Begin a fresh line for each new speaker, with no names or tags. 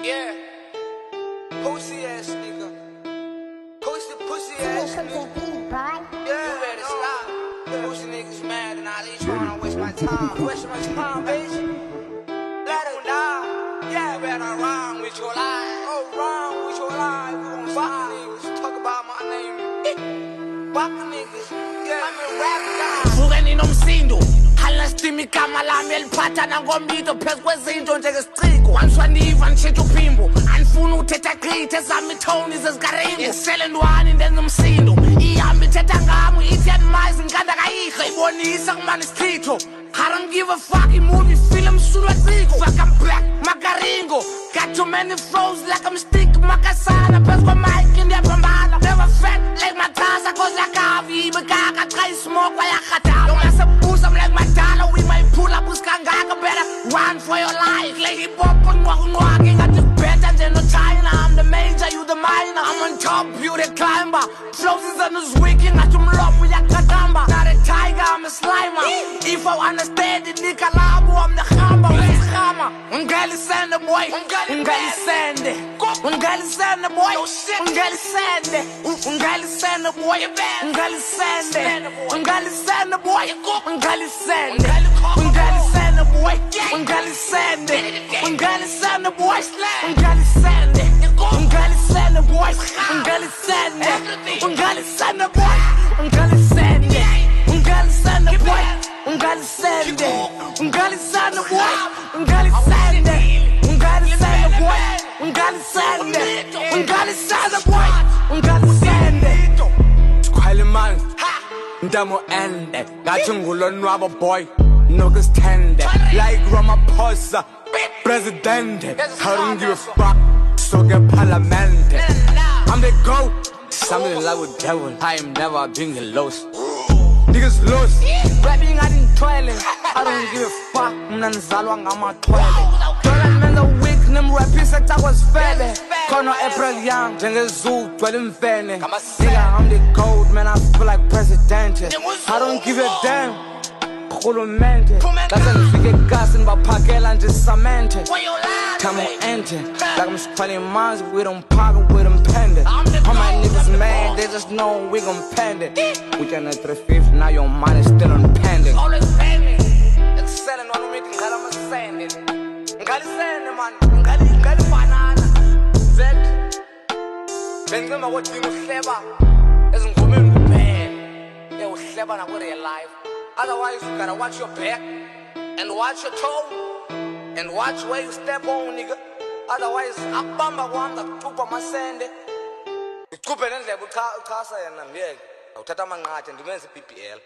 Yeah. Pussy ass nigga. Pussy ass nigga. Yeah. You better stop. Pussy niggas mad and all they tryna waste my time. Wasting my time, bitch. Let it die. Yeah, you better rhyme with your life. Oh, rhyme with your life. You gon' fuck niggas. Talk about my name. Fuck niggas. Yeah, I'm a rap guy.
Fugeni nomsindo halastima igama lami eliphatha nangombito phezu kwezinto njengesiciko wanishwaniva ngishintsha uphimbo anifuna ukuthetha gqithe ezami ithoni zezikaringo ngisele ndwani ndenza umsindo ihamba ithetha ngami ithi yanimayizi ngikanda kayihle ibonisa kumane isichitho I don't give a fuck, movie, film, sulaziko Fuck, I'm black, Makaringo Got too many flows like I'm stick, Makasana Pes kwa mic in the pambana Never fat like my taza, cause like Avi Bekaka, try smoke, while I cut out Don't mess up booze, I'm like my dollar We might pull up, Uskangaka Better run for your life Like hip hop and walking I just better than no China I'm the major, you the minor I'm on top, you the climber Flows is on this weekend, I jump love with your katamba Not a tiger, I'm a slimer If I understand it, Nikalabu, I'm the Hamba, where's Hama? Undqheli sendeBoy, Undqheli sende Undqheli sendeBoy, Undqheli sende Undqheli sendeBoy, Undqheli sende Undqheli sendeBoy, Undqheli sende Undqheli sendeBoy, Undqheli sende Undqheli sendeBoy, Undqheli sende Undqheli sendeBoy, Undqheli sende Undqheli sendeBoy, Undqheli sende Undqheli sendeBoy Undqheli sende Undqheli sendeBoy Undqheli sende Undqheli sendeBoy Undqheli sende Undqheli sendeBoy Undqheli sende
Tshepile man Ndamo ende Ngathi ngulonwabo boy Nokusithende Like Ramaphosa President I don't give a fuck So get parliament I'm the GOAT Something like with devil I am never being lost Niggas lost
Rapping at toilet I don't give a fuck Mna nizalwa ngama-toilet Dola nimenza weak nimraphisa was fele Khona April Young njengezulu gcwele imfene Nigga I'm the GOAT man I feel like president I don't give a damn Khulumente Lase ngifike egasi nibaphakela nje samente Time on enter Like I'm Tshepile mines we don't pocket with them pendant All my niggas mad they just know we gon' pend it We can at 350 now your money still on pending Always pending Excelling on me ngala ma send it Ngali send man ngali banana Z Bengima ukuthi uhleba ezingomeni kuphela uhleba na ku real life Otherwise you gotta watch your back and watch your toe and watch where you step on nigga Otherwise akubamba kwami ngakuchupha amasende Ucuphe nendlela uchasa yena ngeke awuthatha amanqathe ndimenze iBBL